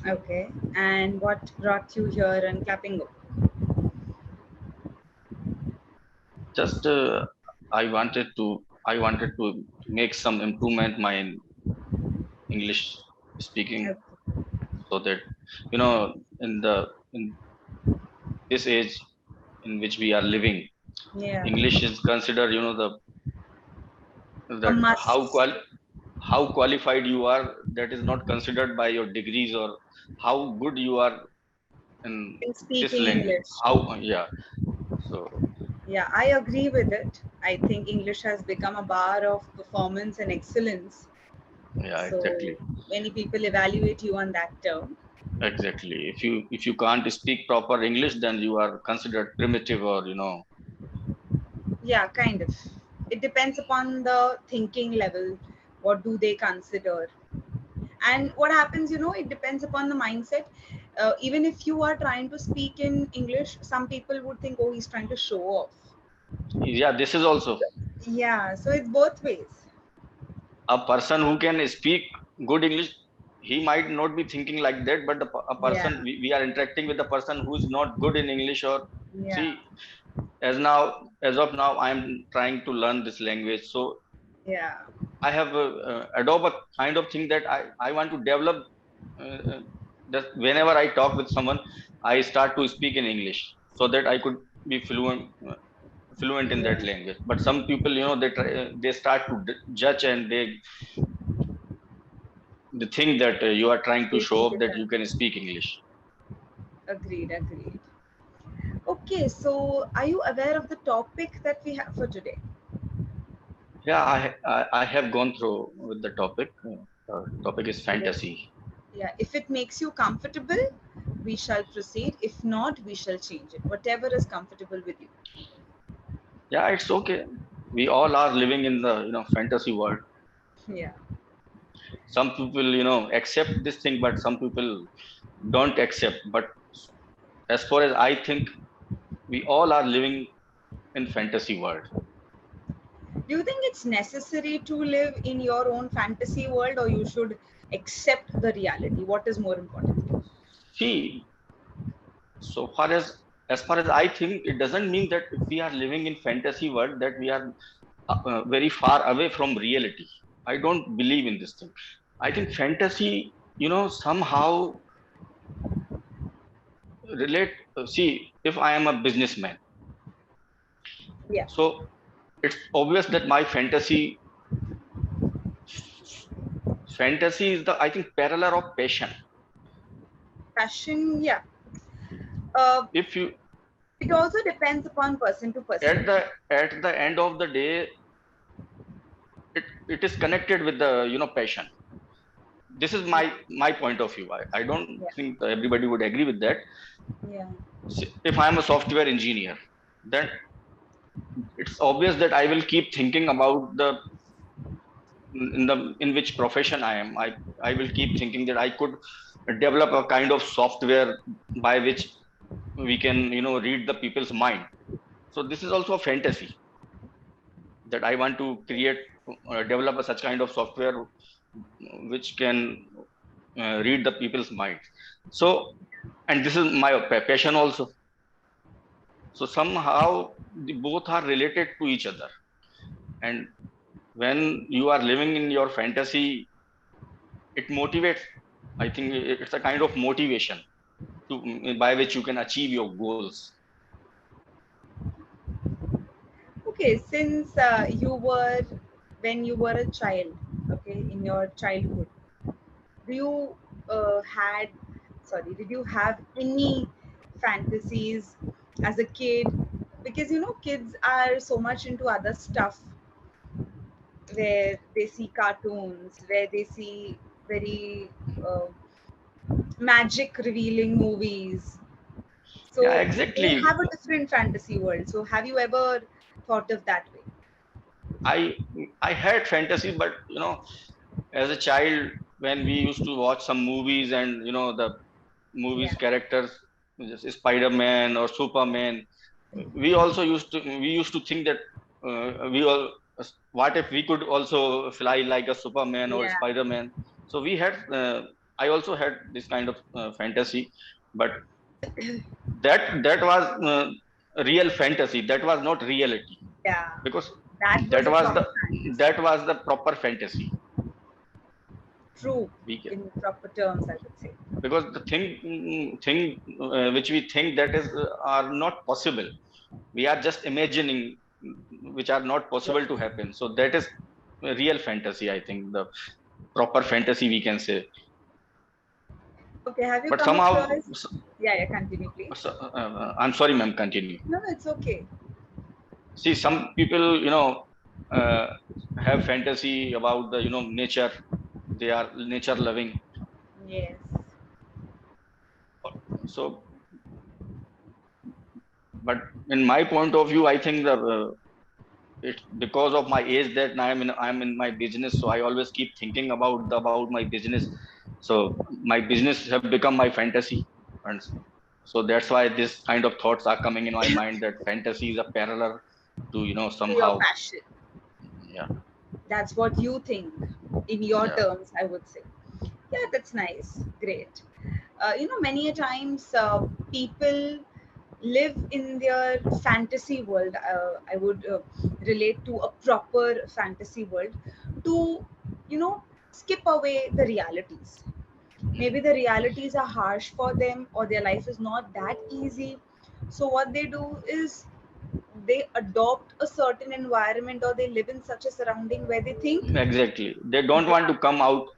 Okay. And what brought you here in Clappingo? Just I wanted to make some improvement my English speaking, Okay. so that you know in the in this age in which we are living, Yeah. English is considered, the A that must how qualified you are, that is not considered by your degrees or how good you are in in this speaking language. English. How, yeah. So Yeah, I agree with it. I think English has become a bar of performance and excellence. yeah, So exactly, many people evaluate you on that term. exactly. If you can't speak proper English, then you are considered primitive, or Yeah, kind of. It depends upon the thinking level. What do they consider? And what happens, it depends upon the mindset. Even if you are trying to speak in English, some people would think, oh, he's trying to show off. yeah, this is also Yeah, so it's both ways. a person who can speak good English. He might not be thinking like that, but a person, Yeah, we are interacting with a person who is not good in English. Or see, yeah, as of now, I am trying to learn this language. So yeah. I have adopt a kind of thing that I want to develop, uh, uh, that whenever I talk with someone, I start to speak in English, so that I could be fluent in that Yeah. language. But some people, they start to judge, and they think that you are trying to They show think off it that you can does. speak English. Agreed, agreed. Okay, so are you aware of the topic that we have for today? Yeah, I have gone through with the topic. Topic is If, fantasy. yeah, if it makes you comfortable, we shall proceed. If not, we shall change it. Whatever is comfortable with you. Yeah, it's okay. We all are living in the fantasy world. Yeah. Some people accept this thing, but some people don't accept. But as far as I think, we all are living in fantasy world. Do you think it's necessary to live in your own fantasy world, or you should accept the reality? What is more important? See, so far as I think, it doesn't mean that if we are living in fantasy world, that we are very far away from reality. I don't believe in this thing. I think fantasy, somehow relate. See, if I am a businessman, Yeah. so it's obvious that my fantasy is the, I think, parallel of passion. Passion, yeah. Uh, If you it also depends upon person to person. at the end of the day, it is connected with the passion. This is my point of view. I don't Yeah. think everybody would agree with that. Yeah. If I am a software engineer, then it's obvious that I will keep thinking about the in which profession I am. I will keep thinking that I could develop a kind of software by which we can read the people's mind. So this is also a fantasy, that I want to create, develop a such kind of software which can read the people's minds. So, and this is my passion also. So somehow the both are related to each other. And when you are living in your fantasy, it motivates. I think it's a kind of motivation by which you can achieve your goals. Okay, since when you were a child, okay, in your childhood, do you had, sorry, did you have any fantasies as a kid? Because kids are so much into other stuff, where they see cartoons, where they see very uh, magic revealing movies. Yeah, So they exactly. have a different fantasy world. So have you ever thought of that way? I I had fantasy, but as a child, when we used to watch some movies, and the movies Yeah. characters, just Spider-Man or Superman, we used to think that we all what if we could also fly like a Superman or Yeah. Spider-Man. So we had I also had this kind of fantasy, but that was real fantasy. That was not reality, Yeah, because that was that a was proper the fantasy. that was the proper fantasy. True, We can, in proper terms, I would say. because the thing which we think that is are not possible, we are just imagining, which are not Yes. possible to happen. So that is a real fantasy, I think, the proper fantasy we can say. Okay, have you But come somehow, across? Yeah, yeah, continue, please. I'm sorry, ma'am, continue. No, it's okay. See, some people, uh, have fantasy about the, nature. They are nature loving. Yes. So, but in my point of view, I think that it's because of my age that I'm in my business. So I always keep thinking about my business. So my business have become my fantasy, and so that's why this kind of thoughts are coming in my mind, that fantasy is a parallel to, To your somehow. passion. Yeah, That's what you think in your yeah. terms, I would say. Yeah, that's nice. Great. Many a times people live in their fantasy world. I would relate to a proper fantasy world to, skip away the realities. Maybe the realities are harsh for them, or their life is not that easy. So what they do is they adopt a certain environment, or they live in such a surrounding where they think Exactly. They don't they want to are come out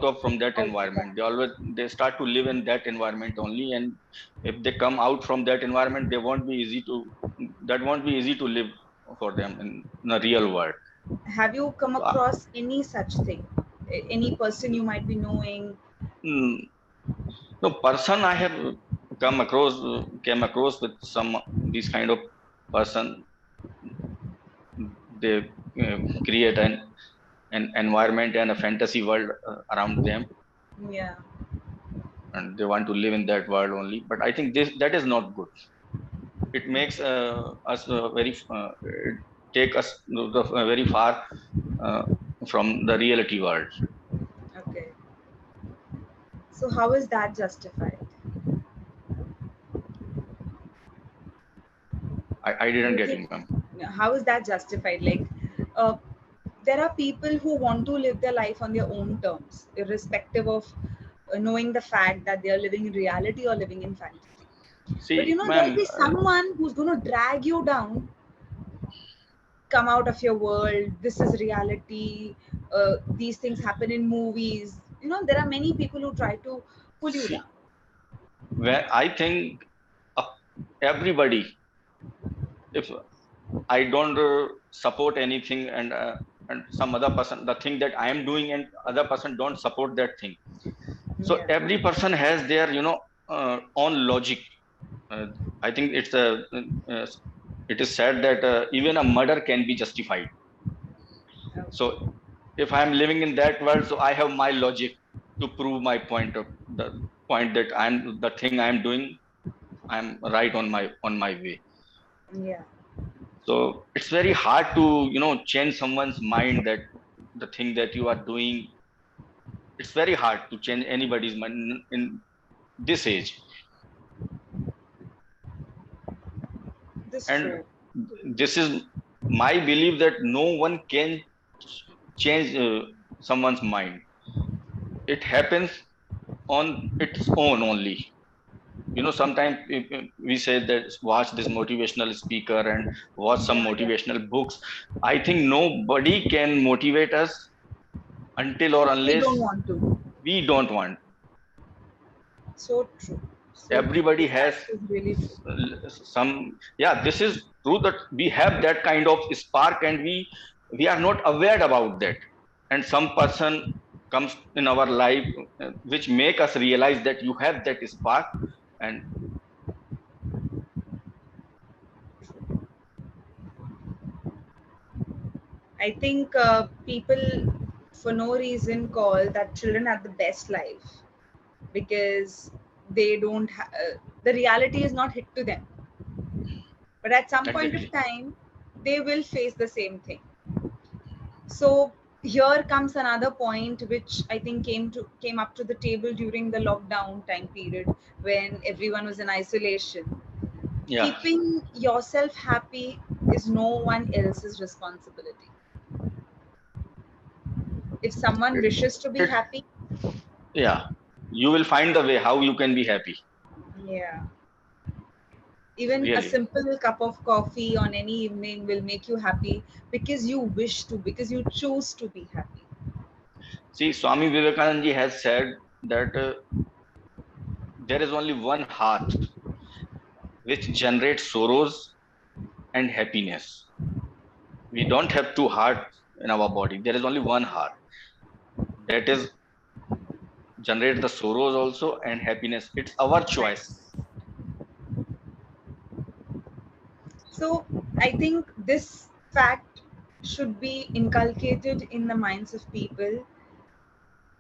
of from that out of environment. that. They start to live in that environment only, and if they come out from that environment, they won't be easy to that won't be easy to live for them in the real world. Have you come So, across any such thing? Any person you might be knowing? mm, no person I have came across with some these kind of person. They create an environment and a fantasy world around them, Yeah. and they want to live in that world only. But I think this that is not good. It makes us very take us very far uh, from the reality world. Okay. So how is that justified? I Do didn't you get think it, ma'am. how is that justified? Like, uh, there are people who want to live their life on their own terms, irrespective of knowing the fact that they are living in reality or living in fantasy. But See, there'll ma'am, be someone who's going to drag you down, come out of your world. This is reality. These things happen in movies. There are many people who try to pull you see, down. when I think uh, everybody, if I don't support anything, and some other person, the thing that I am doing, and other person don't support that thing. So Yeah. every person has their, own logic. Uh, I think uh, it is said that even a murder can be justified. Okay. So if I am living in that world, so I have my logic to prove my point of the point that I'm the thing I am doing. I'm right on my way. Yeah. So it's very hard to change someone's mind that the thing that you are doing. It's very hard to change anybody's mind in this age. This And true. this is my belief that no one can change someone's mind. It happens on its own only. Sometimes we say that watch this motivational speaker and watch some Yeah. Yeah. motivational books. I think nobody can motivate us until or If we unless don't want to. we don't want. So true. So true. Everybody That has is really true. some. Yeah, this is true that we have that kind of spark, and we are not aware about that. And some person comes in our life which make us realize that you have that spark. And I think people, for no reason, call that children have the best life because they don't. The reality is not hit to them, but at some point of exactly. time, they will face the same thing. So here comes another point which I think came up to the table during the lockdown time period when everyone was in isolation. Yeah. Keeping yourself happy is no one else's responsibility. If someone It, wishes to be it, happy, yeah. You will find the way how you can be happy. yeah, even a Really. simple cup of coffee on any evening will make you happy because you wish to, because you choose to be happy. See, Swami Vivekananda ji has said that there is only one heart which generates sorrows and happiness. We don't have two hearts in our body. There is only one heart that is generate the sorrows also and happiness. It's our Right. choice. So I think this fact should be inculcated in the minds of people.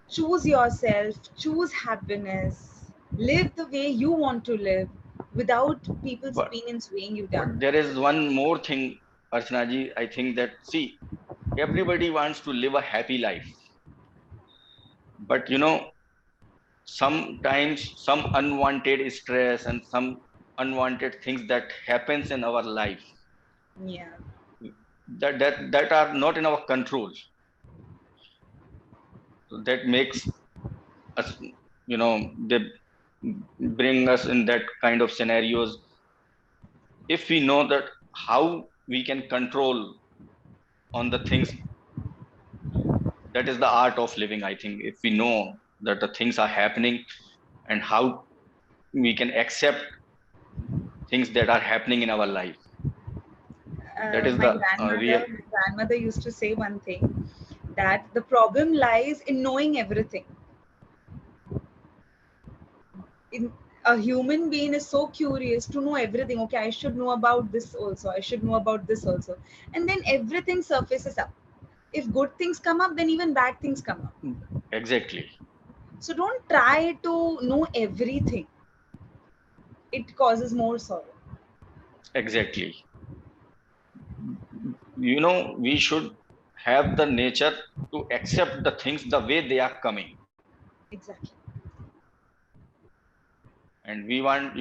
Choose yourself, choose happiness, live the way you want to live without people's But opinions weighing you but down. there is one more thing, Archana ji. I think that see, everybody wants to live a happy life, but sometimes some unwanted stress and some unwanted things that happens in our life Yeah. that are not in our control. So that makes us, they bring us in that kind of scenarios. If we know that how we can control on the things, that is the art of living. I think if we know that the things are happening and how we can accept things that are happening in our life, that is My the real. grandmother used to say one thing, that the problem lies in knowing everything. In a human being is so curious to know everything. Okay, I should know about this also. I should know about this also, and then everything surfaces up. If good things come up, then even bad things come up. Exactly. So don't try to know everything. It causes more sorrow. Exactly. We should have the nature to accept the things the way they are coming. Exactly. And we want,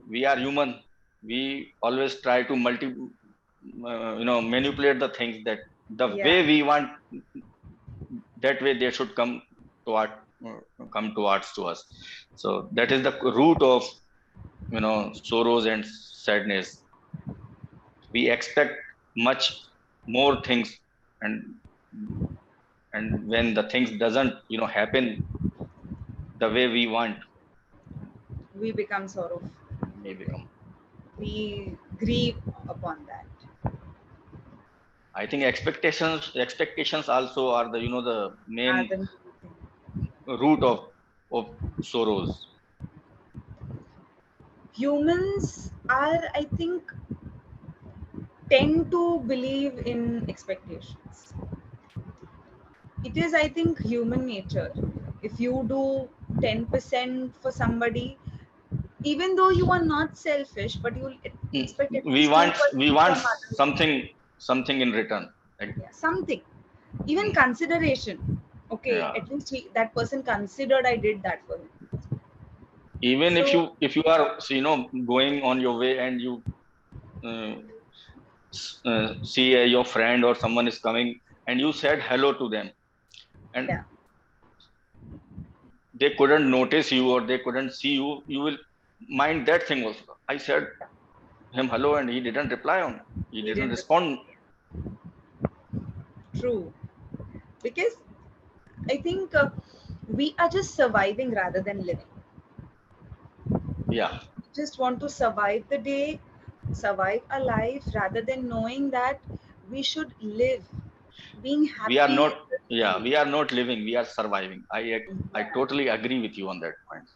we are human. We always try to manipulate the things that the way Yeah. we want, that way they should toward come towards to us. So that is the root of sorrows and sadness. We expect much more things, and when the things doesn't happen the way we want, We become sorrowful. we become. We grieve upon that. I think expectations also are the the main Other thing. root of sorrows. Humans are, I think, tend to believe in expectations. It is, I think, human nature. If you do 10% for somebody, even though you are not selfish, but you will Mm. expect at we least want 2% we want from others. something in return. Like, Yeah, something, even mm, consideration. Okay, yeah. at least that person considered I did that for him. Even if So you are going on your way and you uh, see your friend or someone is coming and you said hello to them, and yeah, they couldn't notice you or they couldn't see you, you will mind that thing also. I said him hello and he didn't reply on, he he didn't didn't reply. respond. True, because I think we are just surviving rather than living. Yeah. Just want to survive the day, survive a life rather than knowing that we should live. Being We are happy not, is the yeah, key. we are not living, we are surviving. I Yeah. totally agree with you on that point.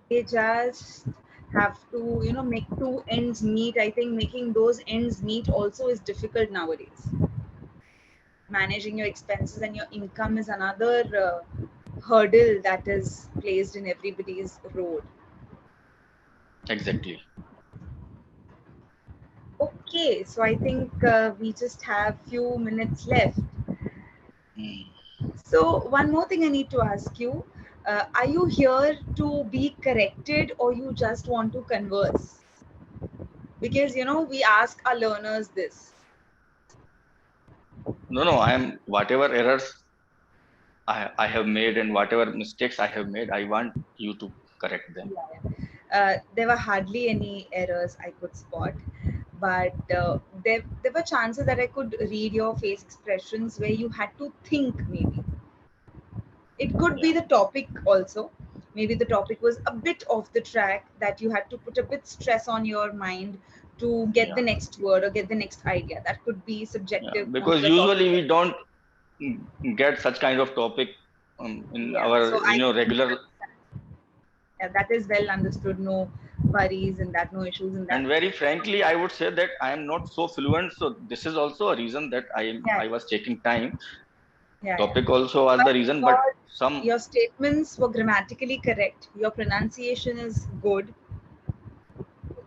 They just have to, make two ends meet. I think making those ends meet also is difficult nowadays. Managing your expenses and your income is another hurdle that is placed in everybody's road. Exactly. Okay, so I think we just have few minutes left. Mm. So one more thing I need to ask you: are you here to be corrected, or you just want to converse? Because we ask our learners this. No, no, I am whatever errors I have made and whatever mistakes I have made, I want you to correct them. Yeah. There were hardly any errors I could spot, but there were chances that I could read your face expressions where you had to think. Maybe it could be Yeah, the topic also. Maybe the topic was a bit off the track, that you had to put a bit stress on your mind to get the yeah, next word or get the next idea. That could be yeah. subjective on Because the topic. usually we don't get such kind of topic in Yeah, so our I completely regular. understand. Yeah, that is well understood. No worries in that, no issues in that. And very frankly, I would say that I am not so fluent, so this is also a reason that Yeah, I was taking time. yeah, yeah. Topic also was But the reason, but your some. your statements were grammatically correct. Your pronunciation is good.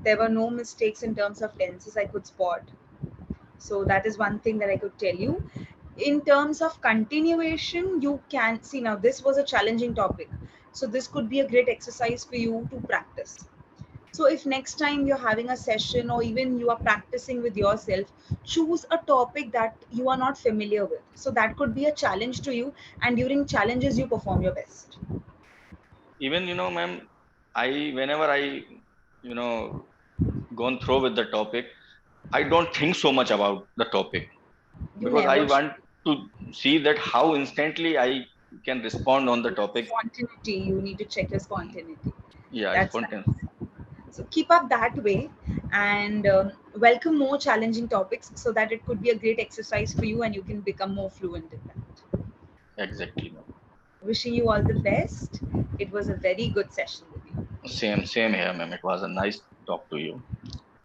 There were no mistakes in terms of tenses I could spot. So that is one thing that I could tell you. In terms of continuation, you can see, now this was a challenging topic. So this could be a great exercise for you to practice. So if next time you're having a session or even you are practicing with yourself, choose a topic that you are not familiar with. So that could be a challenge to you, and during challenges you perform your best. Even ma'am, I whenever I you know gone through with the topic, I don't think so much about the topic, You because I never should. want to see that how instantly I can respond on the Your topic. spontaneity, you need to check your spontaneity. Yeah, That's spontaneous. nice. So keep up that way, and welcome more challenging topics so that it could be a great exercise for you and you can become more fluent in that. Exactly, ma'am. Wishing you all the best. It was a very good session with you. Same here, ma'am. It was a nice talk to you.